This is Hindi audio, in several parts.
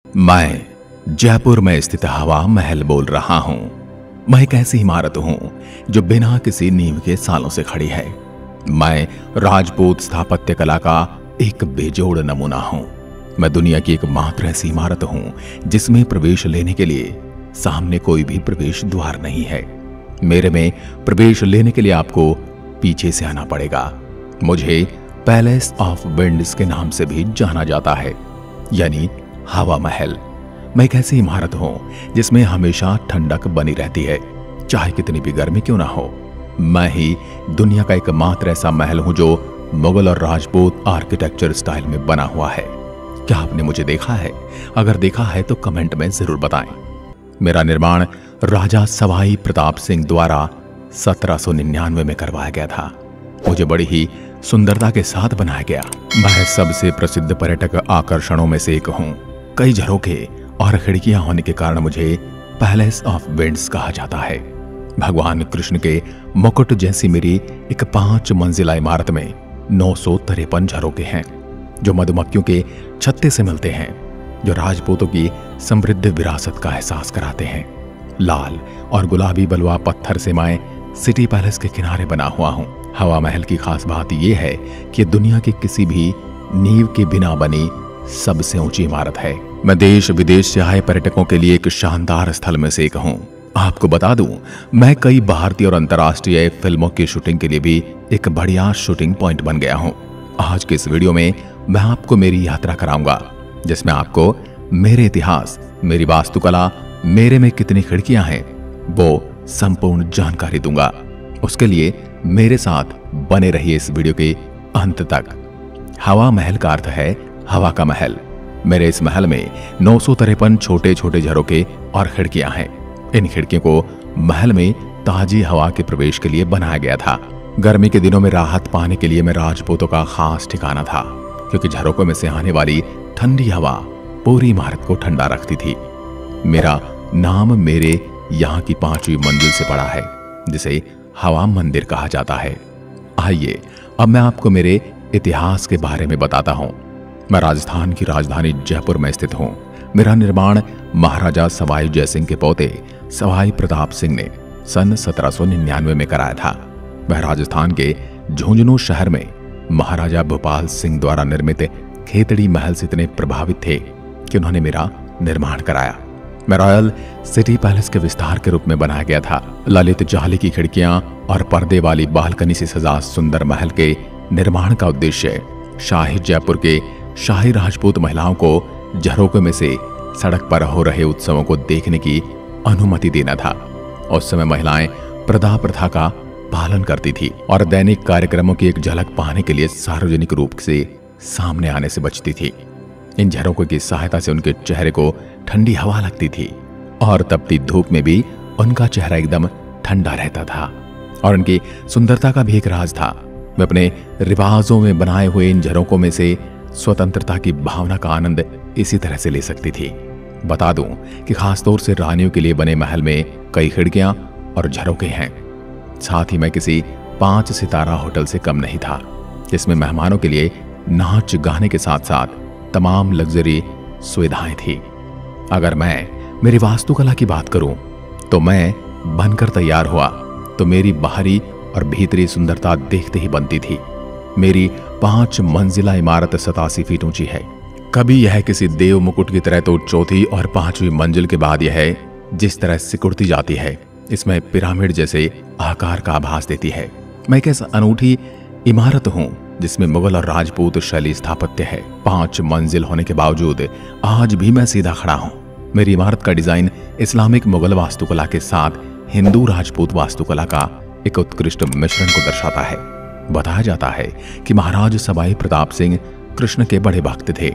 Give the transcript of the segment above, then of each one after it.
मैं जयपुर में स्थित हवा महल बोल रहा हूं। मैं एक ऐसी इमारत हूं जो बिना किसी नींव के सालों से खड़ी है। मैं राजपूत स्थापत्य कला का एक बेजोड़ नमूना हूं। मैं दुनिया की एकमात्र ऐसी इमारत हूं जिसमें प्रवेश लेने के लिए सामने कोई भी प्रवेश द्वार नहीं है। मेरे में प्रवेश लेने के लिए आपको पीछे से आना पड़ेगा। मुझे पैलेस ऑफ विंड्स के नाम से भी जाना जाता है, यानी हवा महल। मैं एक ऐसी इमारत हूं जिसमें हमेशा ठंडक बनी रहती है, चाहे कितनी भी गर्मी क्यों ना हो। मैं ही दुनिया का एकमात्र ऐसा महल हूं जो मुगल और राजपूत आर्किटेक्चर स्टाइल में बना हुआ है। क्या आपने मुझे देखा है? अगर देखा है तो कमेंट में जरूर बताएं। मेरा निर्माण राजा सवाई प्रताप सिंह द्वारा 1799 में करवाया गया था। मुझे बड़ी ही सुंदरता के साथ बनाया गया। मैं सबसे प्रसिद्ध पर्यटक आकर्षणों में से एक हूं। कई झरोखे और खिड़कियां होने के कारण मुझे पैलेस ऑफ विंड्स कहा जाता है। भगवान कृष्ण के मुकुट जैसी मेरी एक 5 मंजिला इमारत में 953 झरोखे हैं, जो मधुमक्खियों के छत्ते से मिलते हैं, जो राजपूतों की समृद्ध विरासत का एहसास कराते हैं। लाल और गुलाबी बलुआ पत्थर से मैं सिटी पैलेस के किनारे बना हुआ हूँ। हवा महल की खास बात यह है कि दुनिया की किसी भी नींव के बिना बनी सबसे ऊंची इमारत है। मैं देश विदेश से आए पर्यटकों के लिए एक शानदार स्थल में से एक हूँ। आपको बता दूं, मैं कई भारतीय और अंतर्राष्ट्रीय फिल्मों की शूटिंग के लिए भी एक बढ़िया शूटिंग पॉइंट बन गया हूँ। आज के इस वीडियो में मैं आपको मेरी यात्रा कराऊंगा, जिसमें आपको मेरे इतिहास, मेरी वास्तुकला, मेरे में कितनी खिड़कियां हैं, वो संपूर्ण जानकारी दूंगा। उसके लिए मेरे साथ बने रहिए इस वीडियो के अंत तक। हवा महल का अर्थ है हवा का महल। मेरे इस महल में 953 छोटे छोटे झरोखे और खिड़कियां हैं। इन खिड़कियों को महल में ताजी हवा के प्रवेश के लिए बनाया गया था। गर्मी के दिनों में राहत पाने के लिए मैं राजपूतों का खास ठिकाना था, क्योंकि झरोकों में से आने वाली ठंडी हवा पूरी इमारत को ठंडा रखती थी। मेरा नाम मेरे यहाँ की 5वीं मंजिल से पड़ा है, जिसे हवा मंदिर कहा जाता है। आइए अब मैं आपको मेरे इतिहास के बारे में बताता हूँ। मैं राजस्थान की राजधानी जयपुर में स्थित हूँ। मेरा निर्माण महाराजा सवाई जयसिंह के पोते सवाई प्रताप सिंह ने सन 1799 में कराया था। वह राजस्थान के झुंझुनू शहर में महाराजा भोपाल सिंह द्वारा निर्मित खेतड़ी महल से इतने प्रभावित थे कि उन्होंने मेरा निर्माण कराया। मैं रॉयल सिटी पैलेस के विस्तार के रूप में बनाया गया था। ललित जाली की खिड़कियां और पर्दे वाली बालकनी से सजा सुंदर महल के निर्माण का उद्देश्य शाही जयपुर के शाही राजपूत महिलाओं को झरोकों में से सड़क पर हो रहे उत्सवों को देखने की अनुमति देना था। उस समय महिलाएं प्रदा प्रथा का पालन करती थी और दैनिक कार्यक्रमों की एक झलक पाने के लिए सार्वजनिक रूप से सामने आने से बचती थी। इन झरोकों की सहायता से उनके चेहरे को ठंडी हवा लगती थी और तपती धूप में भी उनका चेहरा एकदम ठंडा रहता था। और उनकी सुंदरता का भी एक राज था। मैं अपने रिवाजों में बनाए हुए इन झरोकों में से स्वतंत्रता की भावना का आनंद इसी तरह से ले सकती थी। बता दूं कि खासतौर से रानियों के लिए बने महल में कई खिड़कियां और झरोखे हैं। साथ ही मैं किसी 5 सितारा होटल से कम नहीं था, जिसमें मेहमानों के लिए नाच गाने के साथ साथ तमाम लग्जरी सुविधाएं थी। अगर मैं मेरी वास्तुकला की बात करूं तो मैं बनकर तैयार हुआ तो मेरी बाहरी और भीतरी सुंदरता देखते ही बनती थी। मेरी 5 मंजिला इमारत 87 फीट ऊंची है। कभी यह किसी देव मुकुट की तरह तो चौथी और 5वीं मंजिल के बाद यह जिस तरह सिकुड़ती जाती है, इसमें पिरामिड जैसे आकार का आभास देती है। मैं एक ऐसा अनूठी इमारत हूं जिसमें मुगल और राजपूत शैली स्थापत्य है। 5 मंजिल होने के बावजूद आज भी मैं सीधा खड़ा हूं। मेरी इमारत का डिजाइन इस्लामिक मुगल वास्तुकला के साथ हिंदू राजपूत वास्तुकला का एक उत्कृष्ट मिश्रण को दर्शाता है। बताया जाता है कि महाराज सवाई प्रताप सिंह कृष्ण के बड़े भक्त थे।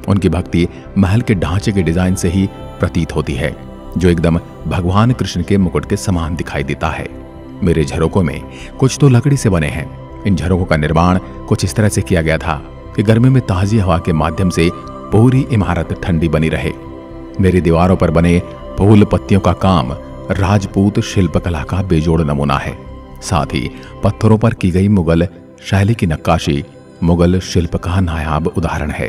उनकी भक्ति महल के ढांचे के डिजाइन से ही प्रतीत होती है, जो एकदम भगवान कृष्ण के मुकुट के समान दिखाई देता है। मेरे झरोकों में कुछ तो लकड़ी से बने हैं। इन झरोकों का निर्माण कुछ इस तरह से किया गया था कि गर्मी में ताजी हवा के माध्यम से पूरी इमारत ठंडी बनी रहे। मेरी दीवारों पर बने फूल पत्तियों का काम राजपूत शिल्पकला का बेजोड़ नमूना है। साथ ही पत्थरों पर की गई मुगल शैली की नक्काशी मुगल शिल्प का नायाब उदाहरण है।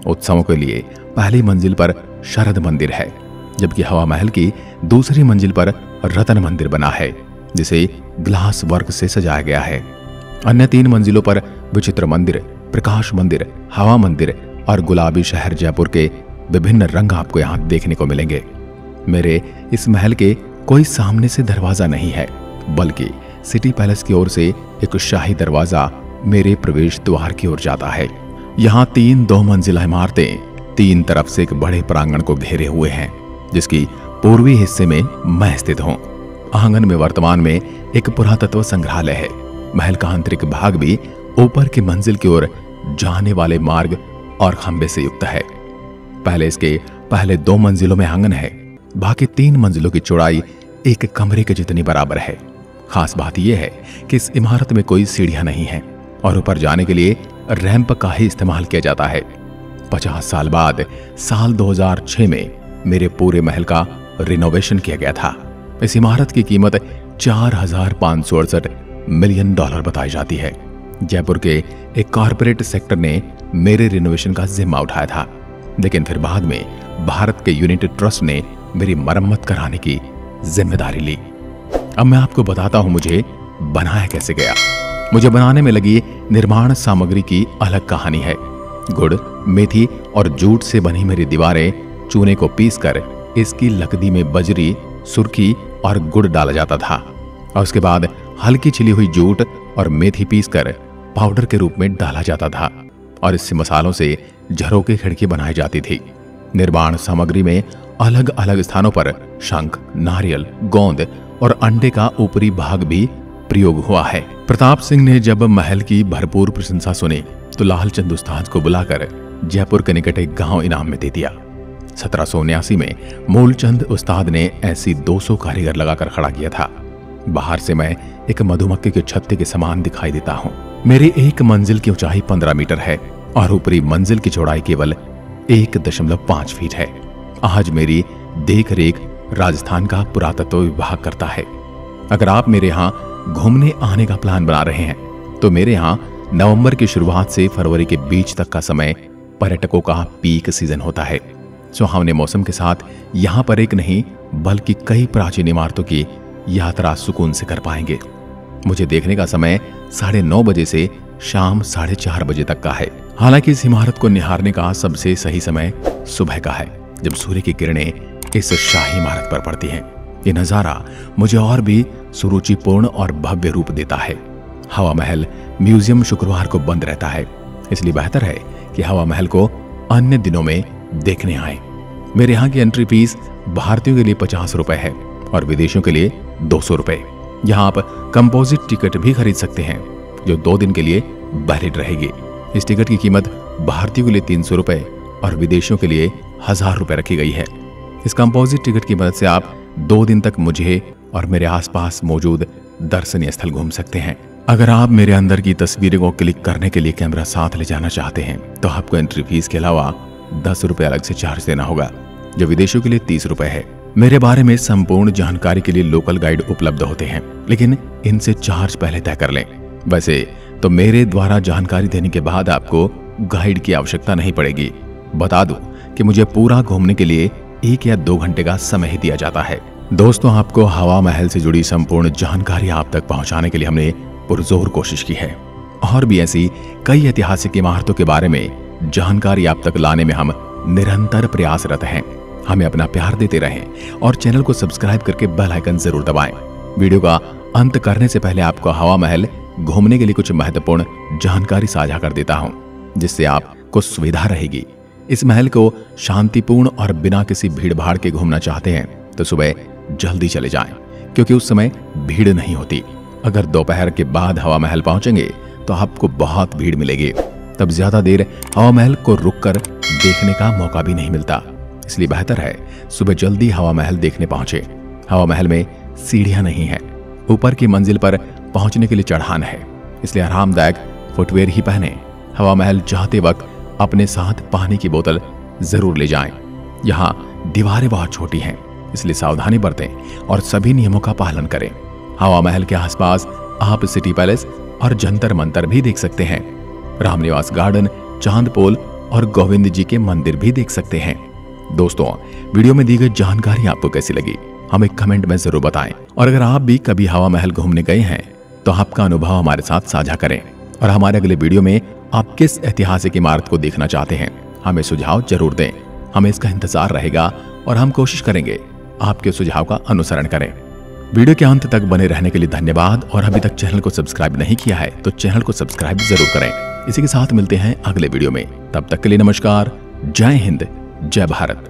उत्सवों के लिए पहली मंजिल पर शरद मंदिर है, जबकि हवा महल की दूसरी मंजिल पर रतन मंदिर बना है, जिसे ग्लास वर्क से सजाया गया है। अन्य 3 मंजिलों पर विचित्र मंदिर, प्रकाश मंदिर, हवा मंदिर और गुलाबी शहर जयपुर के विभिन्न रंग आपको यहाँ देखने को मिलेंगे। मेरे इस महल के कोई सामने से दरवाजा नहीं है, बल्कि सिटी पैलेस की ओर से एक शाही दरवाजा मेरे प्रवेश द्वार की ओर जाता है। यहाँ 3 2 मंजिला इमारतें 3 तरफ से एक बड़े प्रांगण को घेरे हुए हैं, जिसकी पूर्वी हिस्से में मैं स्थित हूँ। आंगन में वर्तमान में एक पुरातत्व संग्रहालय है। महल का आंतरिक भाग भी ऊपर की मंजिल की ओर जाने वाले मार्ग और खंबे से युक्त है। पहले इसके पहले 2 मंजिलों में आंगन है, बाकी 3 मंजिलों की चौड़ाई एक कमरे के जितनी बराबर है। खास बात यह है कि इस इमारत में कोई सीढ़ियां नहीं है और ऊपर जाने के लिए रैंप का ही इस्तेमाल किया जाता है। 50 साल बाद साल 2006 में मेरे पूरे महल का रिनोवेशन किया गया था। इस इमारत की कीमत $4,568 मिलियन बताई जाती है। जयपुर के एक कॉरपोरेट सेक्टर ने मेरे रिनोवेशन का जिम्मा उठाया था, लेकिन फिर बाद में भारत के यूनाइटेड ट्रस्ट ने मेरी मरम्मत कराने की जिम्मेदारी ली। अब मैं आपको बताता हूं मुझे बनाया कैसे गया। मुझे बनाने में लगी निर्माण सामग्री की अलग कहानी है। गुड़, मेथी और जूट से बनी मेरी दीवारें चूने को पीसकर इसकी लकड़ी में बजरी, सुर्खी और गुड़ डाला जाता था और उसके बाद हल्की छिली हुई जूट और मेथी पीसकर पाउडर के रूप में डाला जाता था और इससे मसालों से झरोके खिड़की बनाई जाती थी। निर्माण सामग्री में अलग अलग स्थानों पर शंख, नारियल, गोंद और अंडे का ऊपरी भाग भी प्रयोग हुआ है। प्रताप सिंह ने जब महल की भरपूर प्रशंसा सुनी तो लालचंद उस्ताद को बुलाकर जयपुर के निकट एक गांव इनाम में दे दिया। 1779 में मूलचंद उस्ताद ने ऐसी 200 कारीगर लगाकर खड़ा किया था। बाहर से मैं एक मधुमक्खी के छत्ते के समान दिखाई देता हूँ। मेरी एक मंजिल की ऊंचाई 15 मीटर है और ऊपरी मंजिल की चौड़ाई केवल 1.5 फीट है। आज मेरी देख रेख राजस्थान का पुरातत्व विभाग करता है। अगर आप मेरे यहाँ घूमने आने का प्लान बना रहे हैं तो मेरे यहाँ नवंबर की शुरुआत से फरवरी के बीच तक का समय पर्यटकों का पीक सीजन होता है। सुहावने मौसम के साथ यहाँ पर एक नहीं बल्कि कई प्राचीन इमारतों की यात्रा सुकून से कर पाएंगे। मुझे देखने का समय 9:30 बजे से शाम 4:30 बजे तक का है। हालांकि इस इमारत को निहारने का सबसे सही समय सुबह का है, जब सूर्य की किरणें इस शाही इमारत पर पड़ती हैं। ये नजारा मुझे और भी सुरुचिपूर्ण और भव्य रूप देता है। हवा महल म्यूजियम शुक्रवार को बंद रहता है, इसलिए बेहतर है कि हवा महल को अन्य दिनों में देखने आए। मेरे यहाँ की एंट्री फीस भारतीयों के लिए 50 रुपए है और विदेशियों के लिए 200 रुपए। यहाँ आप कंपोजिट टिकट भी खरीद सकते हैं जो 2 दिन के लिए वैलिड रहेगी। इस टिकट की कीमत भारतीयों के लिए 300 रुपए और विदेशियों के लिए 1000 रुपए रखी गई है। इस कंपोजिट टिकट की मदद से आप 2 दिन तक मुझे और मेरे आसपास मौजूद दर्शनीय स्थल घूम सकते हैं। अगर आप मेरे अंदर की तस्वीरों को क्लिक करने के लिए कैमरा साथ ले जाना चाहते हैं तो आपको एंट्री फीस के अलावा 10 रुपए अलग से चार्ज देना होगा, जो विदेशियों के लिए 30 रुपए है। मेरे बारे में संपूर्ण जानकारी के लिए लोकल गाइड उपलब्ध होते हैं, लेकिन इनसे चार्ज पहले तय कर लें। वैसे तो मेरे द्वारा जानकारी देने के बाद आपको गाइड की आवश्यकता नहीं पड़ेगी। बता दूं कि मुझे पूरा घूमने के लिए 1 या 2 घंटे का समय ही दिया जाता है। दोस्तों, आपको हवा महल से जुड़ी संपूर्ण जानकारी आप तक पहुंचाने के लिए हमने पुरजोर कोशिश की है। और भी ऐसी कई ऐतिहासिक इमारतों के बारे में जानकारी आप तक लाने में हम निरंतर प्रयासरत हैं। हमें अपना प्यार देते रहें और चैनल को सब्सक्राइब करके बेल आइकन जरूर दबाएं। वीडियो का अंत करने से पहले आपको हवा महल घूमने के लिए कुछ महत्वपूर्ण जानकारी साझा कर देता हूं, जिससे आपको सुविधा रहेगी। इस महल को शांतिपूर्ण और बिना किसी भीड़ भाड़ के घूमना चाहते हैं तो सुबह जल्दी चले जाएं, क्योंकि उस समय भीड़ नहीं होती। अगर दोपहर के बाद हवा महल पहुंचेंगे तो आपको बहुत भीड़ मिलेगी। तब ज्यादा देर हवा महल को रुककर देखने का मौका भी नहीं मिलता, इसलिए बेहतर है सुबह जल्दी हवा महल देखने पहुंचे। हवा महल में सीढ़ियां नहीं है, ऊपर की मंजिल पर पहुंचने के लिए चढ़ान है, इसलिए आरामदायक फुटवेयर ही पहने। हवा महल जाते वक्त अपने साथ पानी की बोतल जरूर ले जाएं। यहाँ दीवारें बहुत छोटी हैं, इसलिए सावधानी बरतें और सभी नियमों का पालन करें। हवा महल के आसपास आप सिटी पैलेस और जंतर मंतर भी देख सकते हैं। रामनिवास गार्डन, चांद पोल और गोविंद जी के मंदिर भी देख सकते हैं। दोस्तों, वीडियो में दी गई जानकारी आपको कैसी लगी हमें कमेंट में जरूर बताएं। और अगर आप भी कभी हवा महल घूमने गए हैं तो आपका अनुभव हमारे साथ साझा करें। और हमारे अगले वीडियो में आप किस ऐतिहासिक इमारत को देखना चाहते हैं हमें सुझाव जरूर दें। हमें इसका इंतजार रहेगा और हम कोशिश करेंगे आपके सुझाव का अनुसरण करें। वीडियो के अंत तक बने रहने के लिए धन्यवाद। और अभी तक चैनल को सब्सक्राइब नहीं किया है तो चैनल को सब्सक्राइब जरूर करें। इसी के साथ मिलते हैं अगले वीडियो में। तब तक के लिए नमस्कार। जय हिंद, जय भारत।